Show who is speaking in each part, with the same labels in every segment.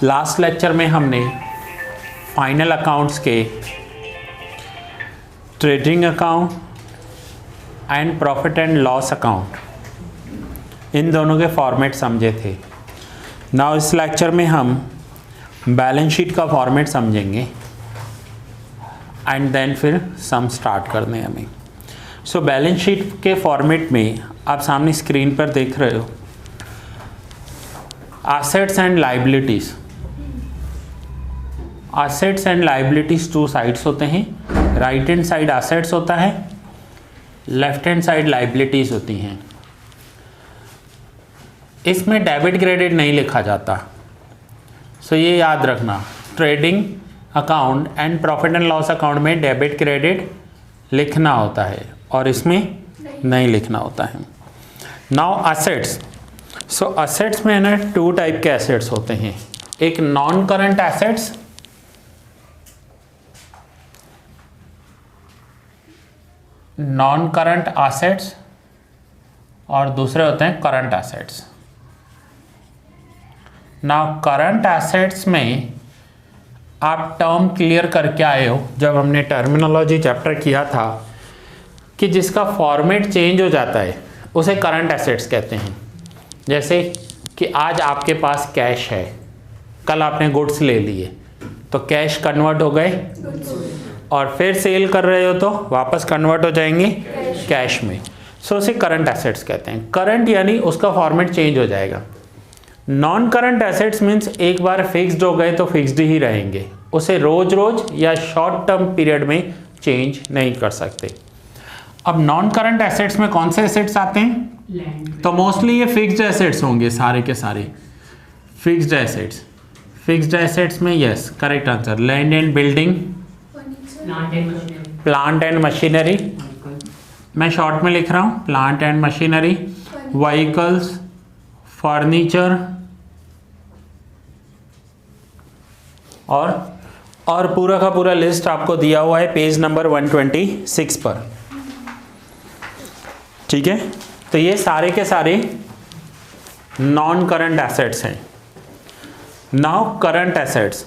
Speaker 1: Last lecture में हमने final accounts के trading account and profit and loss account in दोनों के फॉर्मेट समझे थे। नाउ इस लेक्चर में हम बैलेंस शीट का फॉर्मेट समझेंगे एंड देन फिर सम स्टार्ट करने हैं हमें। सो बैलेंस शीट के फॉर्मेट में आप सामने स्क्रीन पर देख रहे हो assets and liabilities. Assets and liabilities two sides होते हैं। राइट हैंड साइड एसेट्स होता है, लेफ्ट हैंड साइड लाइबिलिटीज होती हैं। इसमें डेबिट क्रेडिट नहीं लिखा जाता, सो ये याद रखना। Trading account and profit and loss account में डेबिट क्रेडिट लिखना होता है और इसमें नहीं लिखना होता है। Now assets. सो एसेट्स में ना टू टाइप के एसेट्स होते हैं, एक नॉन करंट एसेट्स और दूसरे होते हैं current assets. Now current assets में आप टर्म क्लियर करके आए हो जब हमने टर्मिनोलॉजी चैप्टर किया था कि जिसका फॉर्मेट चेंज हो जाता है उसे करंट एसेट्स कहते हैं। जैसे कि आज आपके पास कैश है, कल आपने गुड्स ले लिए तो कैश कन्वर्ट हो गए और फिर सेल कर रहे हो तो वापस कन्वर्ट हो जाएंगे कैश में। सो उसे करंट एसेट्स कहते हैं। करंट यानी उसका फॉर्मेट चेंज हो जाएगा। नॉन करंट एसेट्स मीन्स एक बार फिक्स्ड हो गए तो फिक्स्ड ही रहेंगे, उसे रोज रोज या शॉर्ट टर्म पीरियड में चेंज नहीं कर सकते। अब नॉन करंट एसेट्स में कौन से एसेट्स आते हैं? तो मोस्टली ये फिक्स्ड एसेट्स होंगे, सारे के सारे फिक्स्ड एसेट्स। फिक्स्ड एसेट्स में yes correct answer, land and building, plant and machinery, मैं शॉर्ट में लिख रहा हूँ, plant and machinery, vehicles, furniture और पूरा का पूरा लिस्ट आपको दिया हुआ है पेज नंबर 126 पर। ठीक है, तो ये सारे के सारे नॉन करंट एसेट्स हैं। Now current assets.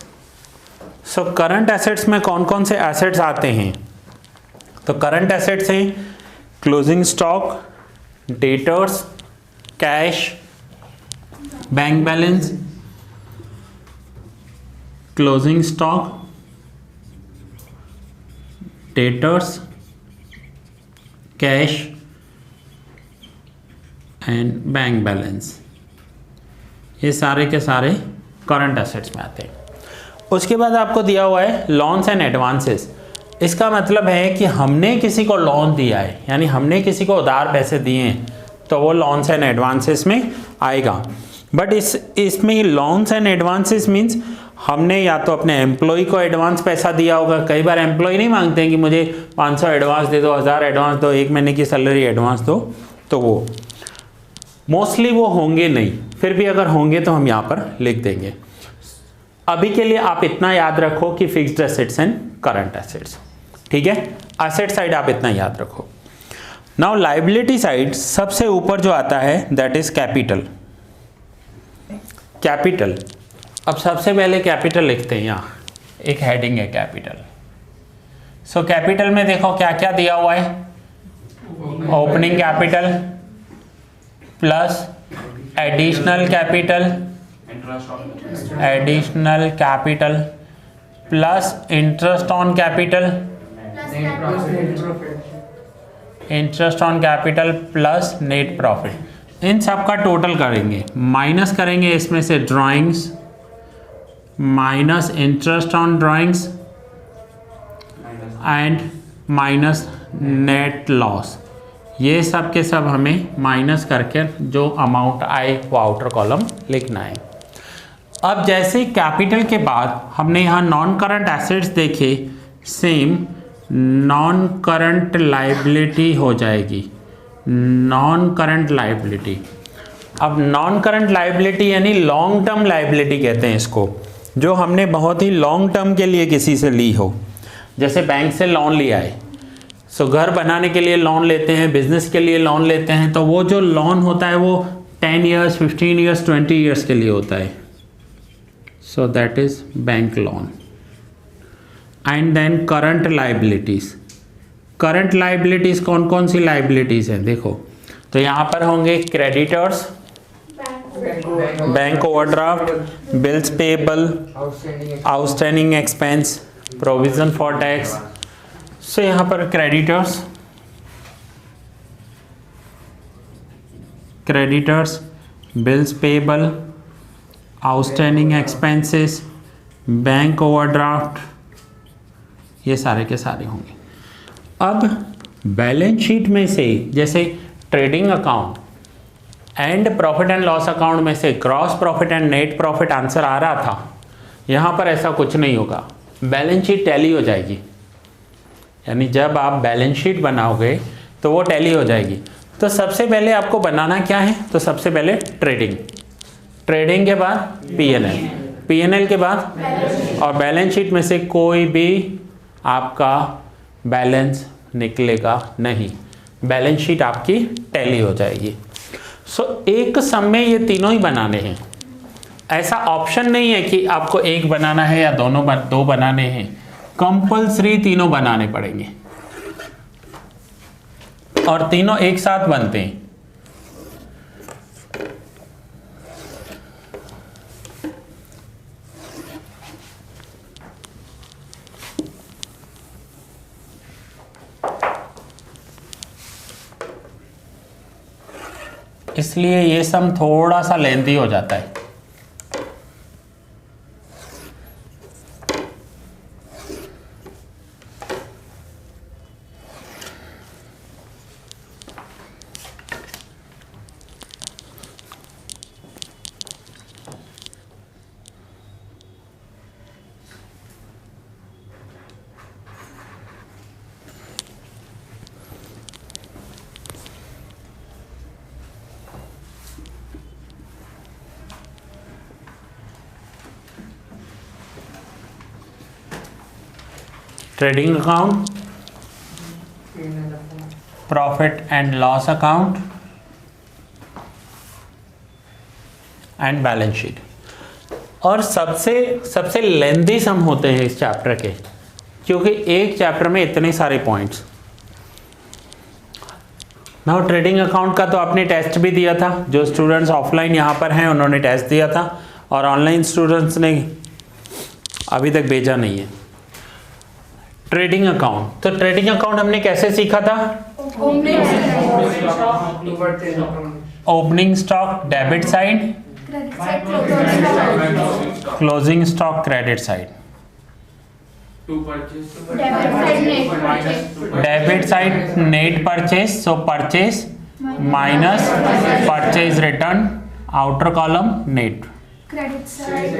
Speaker 1: So current assets में कौन कौन से एसेट्स आते हैं? तो करंट एसेट्स हैं closing stock, debtors, cash, bank balance, closing stock, debtors, cash and bank balance. ये सारे के सारे करंट एसेट्स में आते हैं। उसके बाद आपको दिया हुआ है लोन्स एंड एडवांसेस। इसका मतलब है कि हमने किसी को लोन दिया है, यानी हमने किसी को उधार पैसे दिए हैं तो वो लोन्स एंड एडवांसेस में आएगा। बट इसमें लोन्स एंड एडवांसेस मीन्स हमने या तो अपने एम्प्लॉय को एडवांस पैसा दिया होगा। कई बार एम्प्लॉय नहीं मांगते हैं कि मुझे 500 एडवांस दे दो, 1000 एडवांस दो, 1 महीने की सैलरी एडवांस दो, तो वो मोस्टली वो होंगे नहीं, फिर भी अगर होंगे तो हम यहाँ पर लिख देंगे। अभी के लिए आप इतना याद रखो कि fixed assets and current assets. ठीक है, एसेट साइड आप इतना याद रखो। नाउ लायबिलिटी साइड सबसे ऊपर जो आता है दैट इज कैपिटल। कैपिटल, अब सबसे पहले कैपिटल लिखते हैं, यहाँ एक हेडिंग है कैपिटल। सो कैपिटल में देखो क्या क्या दिया हुआ है, opening capital plus additional capital plus interest on capital, plus net profit. इन सब का टोटल करेंगे, माइनस करेंगे इसमें से drawings, minus interest on drawings and minus net loss. ये सब के सब हमें माइनस करके जो अमाउंट आए वो आउटर कॉलम लिखना है। अब जैसे कैपिटल के बाद हमने यहाँ नॉन करंट एसेट्स देखे, सेम नॉन करंट लायबिलिटी हो जाएगी, नॉन करंट लायबिलिटी। अब नॉन करंट लायबिलिटी यानी लॉन्ग टर्म लायबिलिटी कहते हैं इसको, जो हमने बहुत ही लॉन्ग टर्म के लिए किसी से ली हो। जैसे बैंक से लोन लिया है, सो घर बनाने के लिए लोन लेते हैं, बिजनेस के लिए लोन लेते हैं, तो वो जो लोन होता है वो 10 ईयर्स, 15 ईयर्स, 20 ईयर्स के लिए होता है। So that is bank loan. And then current liabilities. Current liabilities कौन कौन सी लाइबिलिटीज हैं देखो, तो यहाँ पर होंगे creditors, bank overdraft, bills payable, outstanding expense, provision for tax. So यहाँ पर creditors, bills payable, outstanding expenses, bank overdraft, ये सारे के सारे होंगे। अब बैलेंस शीट में से जैसे trading account and profit and loss account में से gross profit and net profit answer आ रहा था, यहाँ पर ऐसा कुछ नहीं होगा, बैलेंस शीट टैली हो जाएगी। यानी जब आप बैलेंस शीट बनाओगे तो वो टैली हो जाएगी। तो सबसे पहले आपको बनाना क्या है, तो सबसे पहले ट्रेडिंग के बाद पीएनएल के बाद, और बैलेंस शीट में से कोई भी आपका बैलेंस निकलेगा नहीं, बैलेंस शीट आपकी टैली हो जाएगी। सो एक सम में ये तीनों ही बनाने हैं, ऐसा ऑप्शन नहीं है कि आपको एक बनाना है या दो बनाने हैं, कंपल्सरी तीनों बनाने पड़ेंगे और तीनों एक साथ बनते हैं। इसलिए ये सम थोड़ा सा लेंथी हो जाता है। Trading account, profit and loss account and balance sheet. और सबसे लेंथी सम होते हैं इस चैप्टर के, क्योंकि एक चैप्टर में इतने सारे पॉइंट्स। नाउ ट्रेडिंग अकाउंट का तो आपने टेस्ट भी दिया था, जो स्टूडेंट्स ऑफलाइन यहाँ पर हैं उन्होंने टेस्ट दिया था, और ऑनलाइन स्टूडेंट्स ने अभी तक भेजा नहीं है। ट्रेडिंग अकाउंट, तो ट्रेडिंग अकाउंट हमने कैसे सीखा था? Opening stock debit side, closing stock credit side. Debit side net purchase, so purchase minus purchase return, outer column net.
Speaker 2: Credit side,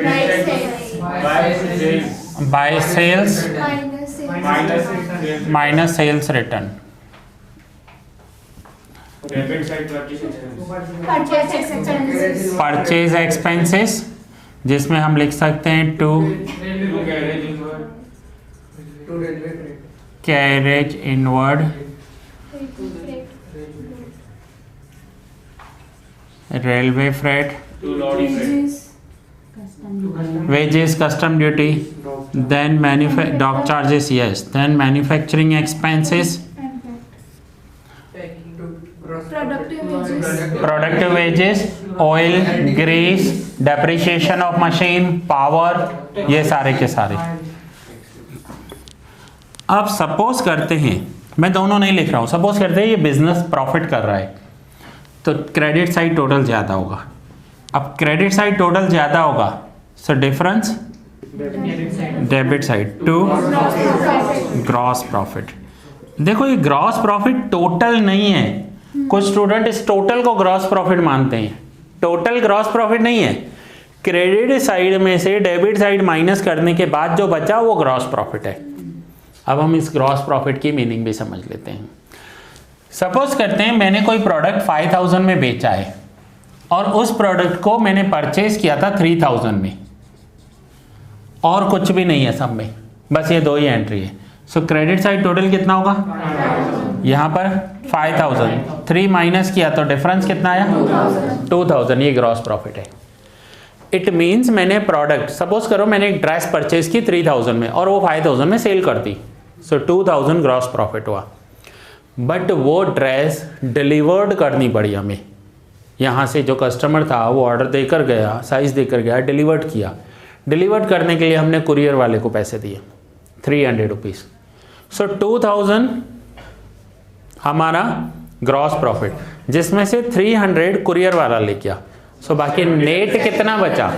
Speaker 1: by sales minus sales return। Purchase expenses, जिसमें हम लिख सकते हैं to carriage inward railway freight, wages, custom duty, then dock charges, yes, then manufacturing expenses, productive wages, oil, grease, depreciation of machine, power, ये सारे के सारे। अब सपोज करते हैं, मैं दोनों नहीं लिख रहा हूँ, सपोज करते हैं ये बिजनेस प्रॉफिट कर रहा है, तो क्रेडिट साइड टोटल ज़्यादा होगा। अब क्रेडिट साइड टोटल ज़्यादा होगा, so difference debit side to gross profit. देखो ये ग्रॉस प्रॉफिट टोटल नहीं है, कुछ स्टूडेंट इस टोटल को ग्रॉस प्रॉफिट मानते हैं, टोटल ग्रॉस प्रॉफिट नहीं है। क्रेडिट साइड में से डेबिट साइड माइनस करने के बाद जो बचा वो ग्रॉस प्रॉफिट है। अब हम इस ग्रॉस प्रॉफिट की मीनिंग भी समझ लेते हैं। सपोज करते हैं मैंने कोई प्रोडक्ट 5000 में बेचा है और उस प्रोडक्ट को मैंने परचेज किया था 3000 में, और कुछ भी नहीं है सब में, बस ये दो ही एंट्री है। सो क्रेडिट साइड टोटल कितना होगा? यहाँ पर 5000, 3 माइनस किया तो डिफरेंस कितना आया? 2000। ये ग्रॉस प्रॉफिट है। इट मीन्स मैंने प्रोडक्ट, सपोज करो मैंने एक ड्रेस परचेज की 3000 में और वो 5000 में सेल कर दी, सो 2000 ग्रॉस प्रॉफिट हुआ। बट वो ड्रेस डिलीवर्ड करनी पड़ी हमें, यहाँ से जो कस्टमर था वो ऑर्डर देकर गया, साइज़ देकर गया, डिलीवर्ड किया। डिलीवर्ड करने के लिए हमने कुरियर वाले को पैसे दिए 300 रुपीज़, सो 2000 हमारा ग्रॉस प्रॉफिट, जिसमें से 300 कुरियर वाला ले गया, सो बाकी नेट कितना बचा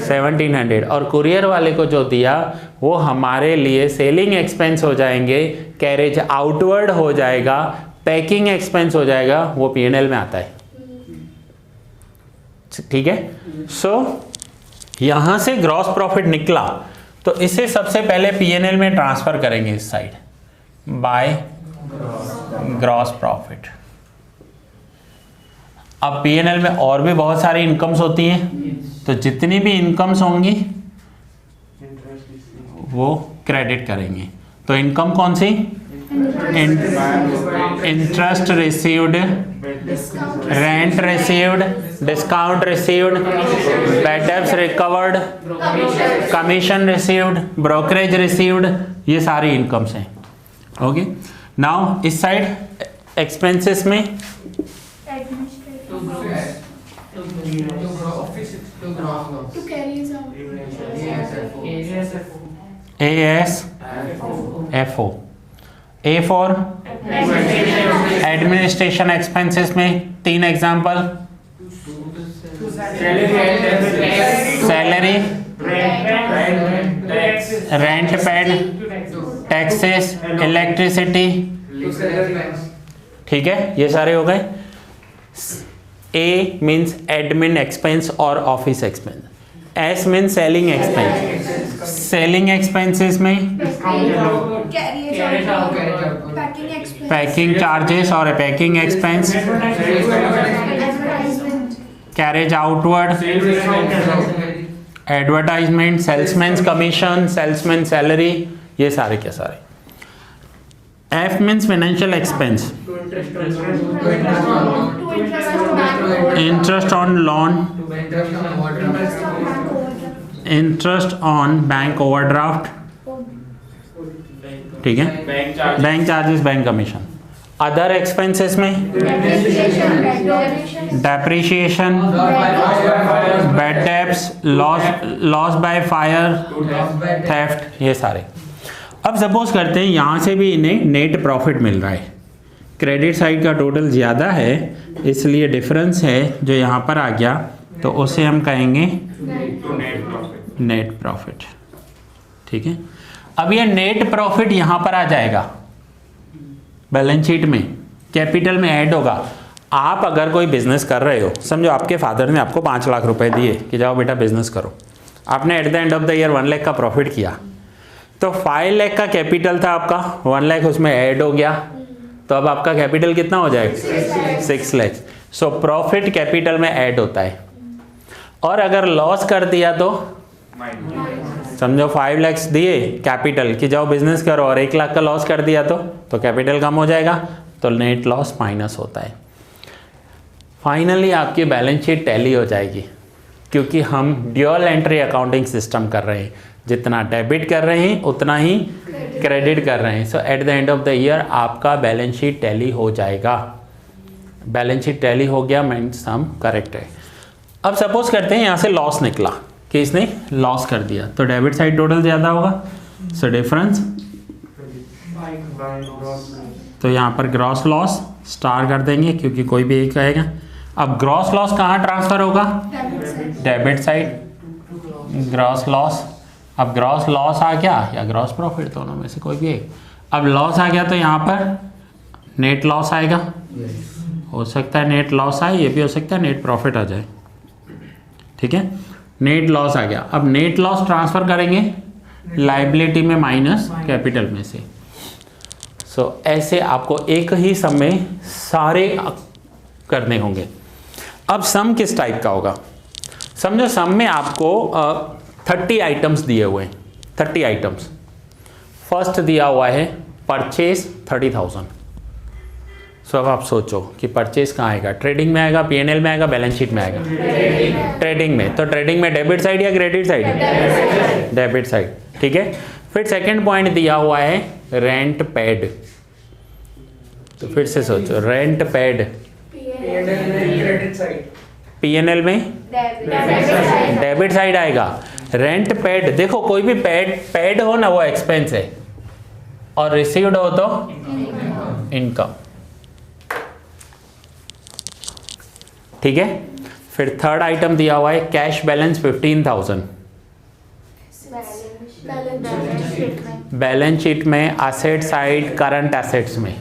Speaker 1: 1700, और कुरियर वाले को जो दिया वो हमारे लिए सेलिंग एक्सपेंस हो जाएंगे, कैरेज आउटवर्ड हो जाएगा, पैकिंग एक्सपेंस हो जाएगा, वो P&L में आता है। ठीक है, सो यहाँ से ग्रॉस प्रॉफिट निकला तो इसे सबसे पहले P&L में ट्रांसफर करेंगे इस साइड बाय ग्रॉस प्रॉफिट। अब P&L में और भी बहुत सारी इनकम्स होती हैं, तो जितनी भी इनकम्स होंगी वो क्रेडिट करेंगे। तो इनकम कौन सी, interest received, rent received, discount received, bad debts recovered, commission received, brokerage received, ये सारी इनकम्स हैं। ओके, नाउ इस साइड एक्सपेंसेस में
Speaker 2: To carry his out.
Speaker 1: ASFO, A for administration expenses में 3 example, salary, rent paid, taxes, electricity. ठीक है, ये सारे हो गए। A मीन्स एडमिन एक्सपेंस और office expense, S means selling expense, selling expenses में पैकिंग चार्जेस और packing expense, carriage outward, advertisement, salesman commission, salesman salary, ये सारे के सारे। F means financial expense, interest on loan, interest on bank overdraft, ठीक है, bank charges, bank commission. Other expenses में depreciation, bad debts, loss by fire, theft, ये सारे। अब सपोज करते हैं यहाँ से भी इन्हें नेट प्रॉफिट मिल रहा है, क्रेडिट साइड का टोटल ज़्यादा है इसलिए डिफरेंस है जो यहाँ पर आ गया, तो उसे हम कहेंगे नेट प्रॉफिट। ठीक है, अब ये नेट प्रॉफिट यहाँ पर आ जाएगा बैलेंस शीट में, कैपिटल में ऐड होगा। आप अगर कोई बिजनेस कर रहे हो, समझो आपके फादर ने आपको 5 लाख रुपए दिए कि जाओ बेटा बिजनेस करो, आपने eight the end of the year 1 lakh का प्रॉफिट किया, तो 5 लाख का कैपिटल था आपका, 1 लाख उसमें ऐड हो गया, तो अब आपका कैपिटल कितना हो जाएगा 6 लाख। सो प्रॉफिट कैपिटल में ऐड होता है। और अगर लॉस कर दिया तो समझो 5 लाख दिए कैपिटल कि जाओ बिजनेस करो और 1 लाख का लॉस कर दिया तो कैपिटल कम हो जाएगा, तो नेट लॉस माइनस होता है। फाइनली आपकी बैलेंस शीट टैली हो जाएगी, क्योंकि हम ड्यूअल एंट्री अकाउंटिंग सिस्टम कर रहे हैं, जितना डेबिट कर रहे हैं उतना ही क्रेडिट कर रहे हैं। So at the end of the year आपका बैलेंस शीट टैली हो जाएगा। बैलेंस शीट टैली हो गया मीन्स सम करेक्ट है। अब सपोज करते हैं यहाँ से लॉस निकला कि इसने लॉस कर दिया, तो डेबिट साइड टोटल ज़्यादा होगा, सो डिफरेंस, तो यहाँ पर ग्रॉस लॉस स्टार कर देंगे क्योंकि कोई भी एक आएगा। अब ग्रॉस लॉस कहाँ ट्रांसफर होगा, डेबिट साइड, ग्रॉस लॉस। अब ग्रॉस लॉस आ गया या ग्रॉस प्रॉफिट, दोनों में से कोई भी एक। अब लॉस आ गया तो यहाँ पर नेट लॉस आएगा, हो सकता है नेट लॉस आए, ये भी हो सकता है नेट प्रॉफिट आ जाए। ठीक है, नेट लॉस आ गया। अब नेट लॉस ट्रांसफर करेंगे लाइबिलिटी में माइनस कैपिटल में से। सो ऐसे आपको एक ही सम में सारे करने होंगे। अब सम किस टाइप का होगा, समझो सम में आपको 30 आइटम्स दिए हुए हैं, 30 आइटम्स। फर्स्ट दिया हुआ है परचेज 30,000, सो अब आप सोचो कि परचेज कहाँ आएगा, ट्रेडिंग में आएगा, पीएनएल में आएगा, बैलेंस शीट में आएगा? ट्रेडिंग में। तो ट्रेडिंग में डेबिट साइड या क्रेडिट साइड? Debit side. ठीक है। फिर सेकंड पॉइंट दिया हुआ है रेंट पेड। तो फिर से सोचो, रेंट पेड पीएनएल में डेबिट साइड आएगा। रेंट पेड, देखो कोई भी पेड हो ना वो एक्सपेंस है, और रिसीव्ड हो तो इनकम। ठीक है। फिर थर्ड आइटम दिया हुआ है कैश बैलेंस 15,000। बैलेंस शीट में एसेट साइड, करंट एसेट्स में।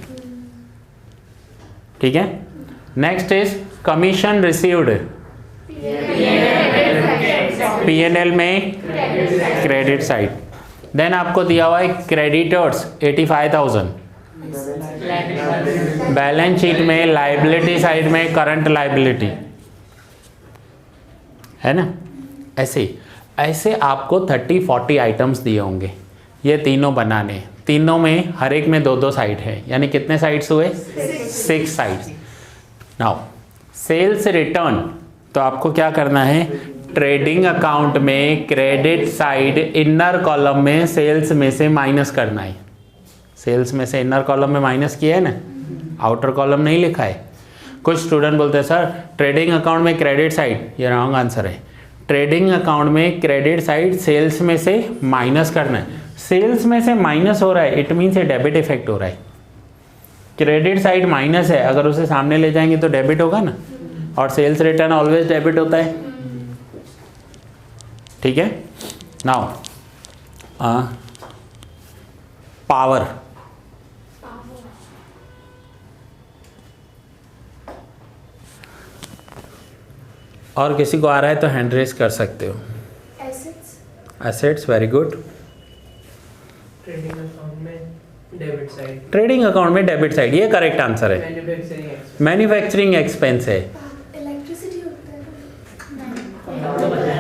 Speaker 1: ठीक है। Next is commission received, PNL में क्रेडिट साइड। देन आपको दिया हुआ है क्रेडिटर्स 85,000, बैलेंस शीट में लाइबिलिटी साइड में करंट लाइबिलिटी, है ना। ऐसे आपको 30-40 आइटम्स दिए होंगे, ये तीनों बनाने। तीनों में हर एक में 2-2 साइड है, यानी कितने साइड्स हुए? 6 साइड्स। नाउ सेल्स रिटर्न, तो आपको क्या करना है, ट्रेडिंग अकाउंट में क्रेडिट साइड इनर कॉलम में सेल्स में से माइनस करना है। सेल्स में से इनर कॉलम में माइनस किया है ना, आउटर कॉलम नहीं लिखा है। कुछ स्टूडेंट बोलते हैं सर ट्रेडिंग अकाउंट में क्रेडिट साइड, ये रॉन्ग आंसर है। ट्रेडिंग अकाउंट में क्रेडिट साइड सेल्स में से माइनस करना है। सेल्स में से माइनस हो रहा है, इट मीन्स ये डेबिट इफेक्ट हो रहा है। क्रेडिट साइड माइनस है, अगर उसे सामने ले जाएंगे तो डेबिट होगा ना, और सेल्स रिटर्न ऑलवेज डेबिट होता है। ठीक है। नाउ पावर, और किसी को आ रहा है तो हैंड रेज कर सकते हो। Assets, very good.
Speaker 3: Trading account में डेबिट साइड,
Speaker 1: ट्रेडिंग अकाउंट में डेबिट साइड, ये करेक्ट आंसर है। मैन्युफैक्चरिंग एक्सपेंस है।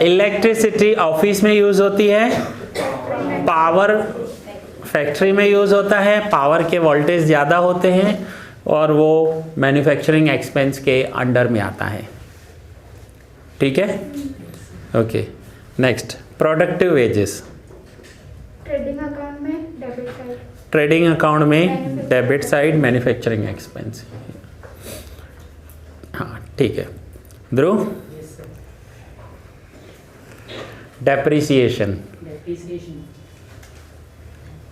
Speaker 1: इलेक्ट्रिसिटी ऑफिस में यूज होती है, पावर फैक्ट्री में यूज होता है, पावर के वोल्टेज ज़्यादा होते हैं, और वो मैन्युफैक्चरिंग एक्सपेंस के अंडर में आता है। ठीक है। Okay. Next productive wages,
Speaker 4: trading account में डेबिट साइड,
Speaker 1: ट्रेडिंग अकाउंट में डेबिट साइड, मैन्युफैक्चरिंग एक्सपेंस। हाँ ठीक है। ध्रुव, डेप्रिसिएशन,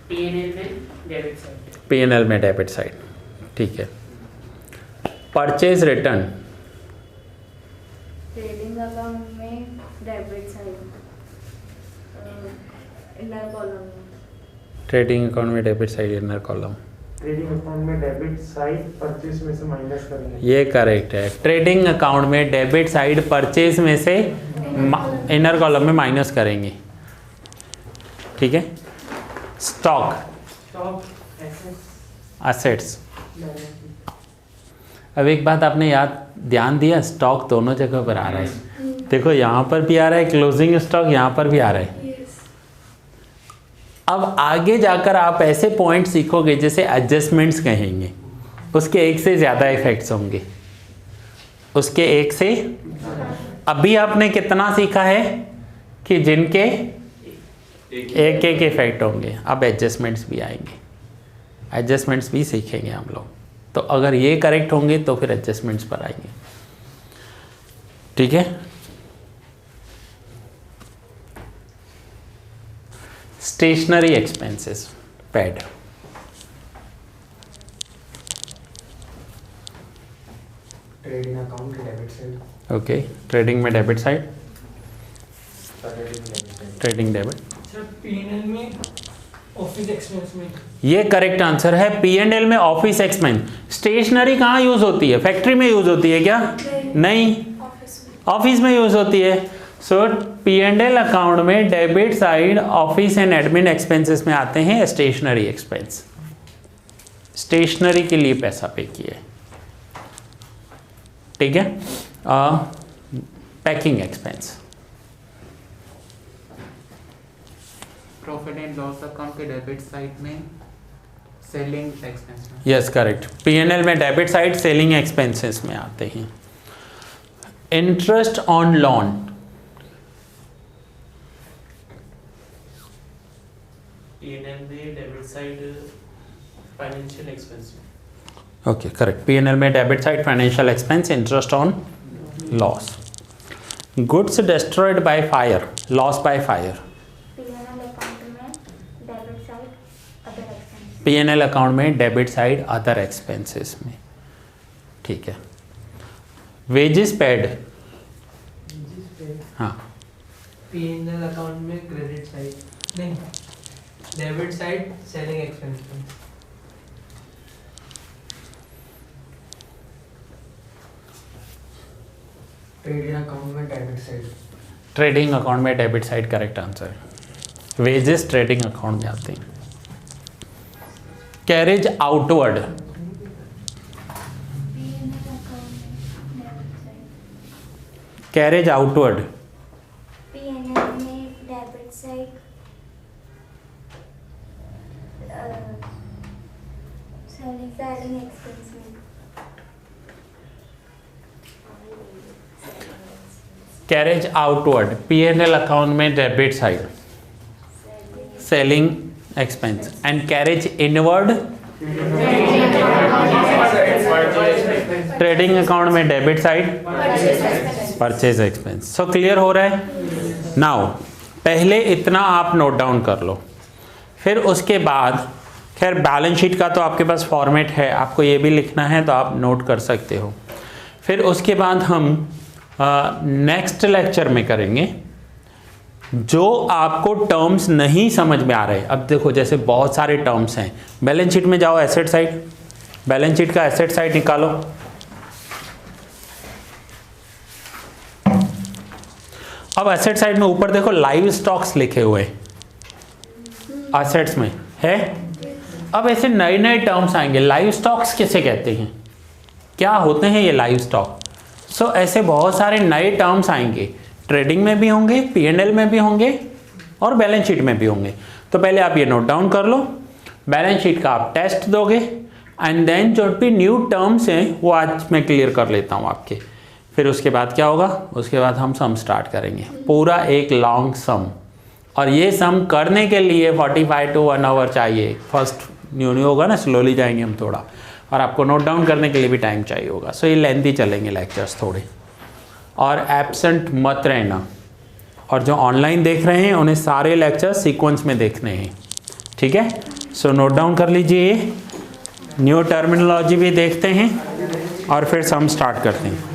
Speaker 3: पीएनएल में डेबिट साइड,
Speaker 1: पीएनएल में डेबिट साइड। ठीक है। परचेज रिटर्न,
Speaker 4: ट्रेडिंग अकाउंट में डेबिट साइड, इनर कॉलम में,
Speaker 1: ट्रेडिंग अकाउंट में debit side, inner column.
Speaker 5: Trading account में डेबिट साइड परचेज में से माइनस करेंगे।
Speaker 1: ये करेक्ट है। ट्रेडिंग अकाउंट में डेबिट साइड परचेज में से इनर कॉलम में माइनस करेंगे। ठीक है। Stock,
Speaker 3: stock,
Speaker 1: assets. अब एक बात आपने ध्यान दिया, स्टॉक दोनों जगह पर आ रहा है। देखो यहाँ पर भी आ रहा है क्लोजिंग स्टॉक, यहाँ पर भी आ रहा है। अब आगे जाकर आप ऐसे पॉइंट सीखोगे जैसे एडजस्टमेंट्स कहेंगे, उसके एक से ज़्यादा इफेक्ट्स होंगे, उसके एक से। अभी आपने कितना सीखा है कि जिनके एक एक इफेक्ट होंगे, अब एडजस्टमेंट्स भी आएंगे, एडजस्टमेंट्स भी सीखेंगे हम लोग। तो अगर ये करेक्ट होंगे तो फिर एडजस्टमेंट्स पर आएंगे। ठीक है। Stationery expenses, pad.
Speaker 5: Trading account की डेबिट साइड,
Speaker 1: ओके। ट्रेडिंग में debit side, trading debit.
Speaker 3: PNL में ऑफिस एक्सपेंस में,
Speaker 1: ये करेक्ट आंसर है। पीएनएल में ऑफिस एक्सपेंस। स्टेशनरी कहाँ यूज होती है? फैक्ट्री में यूज होती है क्या? नहीं, ऑफिस में यूज होती है। सो पीएनएल अकाउंट में debit side office and admin expenses में आते हैं स्टेशनरी एक्सपेंस। स्टेशनरी के लिए पैसा पे किए। ठीक है। Packing expense,
Speaker 2: profit and loss account के डेबिट साइड में सेलिंग एक्सपेंस में।
Speaker 1: यस करेक्ट, P&L में डेबिट साइड सेलिंग एक्सपेंसेस में आते हैं। इंटरेस्ट ऑन लोन,
Speaker 5: P&L में डेबिट साइड फाइनेंशियल एक्सपेंस में।
Speaker 1: ओके करेक्ट, P&L में debit side financial expense, interest on loss. Goods destroyed by fire, loss by fire,
Speaker 4: P&L account में debit side other expense.
Speaker 1: P&L account में debit side other expenses में। ठीक है। Wages paid, हाँ
Speaker 3: P&L account में credit side नहीं, debit side selling expense में।
Speaker 2: Trading account में डेबिट साइड।
Speaker 1: ट्रेडिंग अकाउंट में डेबिट साइड करेक्ट आंसर है। वेजेस ट्रेडिंग अकाउंट में आते हैं। कैरेज आउटवर्ड,
Speaker 4: P&L अकाउंट में debit side.
Speaker 1: Carriage outward,
Speaker 4: P&L में डेबिट साइड सेलिंग एक्सपेंस में।
Speaker 1: कैरेज आउटवर्ड, P&L अकाउंट में debit side selling expense, and carriage inward trading account में debit side purchase expense. So clear हो रहा है। Now पहले इतना आप नोट डाउन कर लो, फिर उसके बाद खैर बैलेंस शीट का तो आपके पास फॉर्मेट है, आपको ये भी लिखना है तो आप नोट कर सकते हो। फिर उसके बाद हम नेक्स्ट लेक्चर में करेंगे जो आपको टर्म्स नहीं समझ में आ रहे। अब देखो जैसे बहुत सारे टर्म्स हैं, बैलेंस शीट में जाओ, एसेट साइड, बैलेंस शीट का एसेट साइड निकालो। अब एसेट साइड में ऊपर देखो लाइव स्टॉक्स लिखे हुए एसेट्स में है। अब ऐसे नए नए टर्म्स आएंगे, लाइव स्टॉक्स किसे कहते हैं, क्या होते हैं ये लाइव स्टॉक। सो ऐसे बहुत सारे नए टर्म्स आएंगे, ट्रेडिंग में भी होंगे, P&L में भी होंगे और बैलेंस शीट में भी होंगे। तो पहले आप ये नोट डाउन कर लो, बैलेंस शीट का आप टेस्ट दोगे एंड देन जो भी न्यू टर्म्स हैं वो आज मैं क्लियर कर लेता हूँ आपके। फिर उसके बाद क्या होगा, उसके बाद हम सम स्टार्ट करेंगे, पूरा एक लॉन्ग सम। और ये सम करने के लिए 45 to 1 आवर चाहिए। फर्स्ट न्यू होगा ना, स्लोली जाएंगे हम थोड़ा, और आपको नोट डाउन करने के लिए भी टाइम चाहिए होगा। सो ये लेंथी चलेंगे लेक्चर्स थोड़े, और एब्सेंट मत रहना। और जो ऑनलाइन देख रहे हैं उन्हें सारे लेक्चर्स सीक्वेंस में देखने हैं, ठीक है। सो नोट डाउन कर लीजिए, न्यू टर्मिनोलॉजी भी देखते हैं और फिर सम स्टार्ट करते हैं।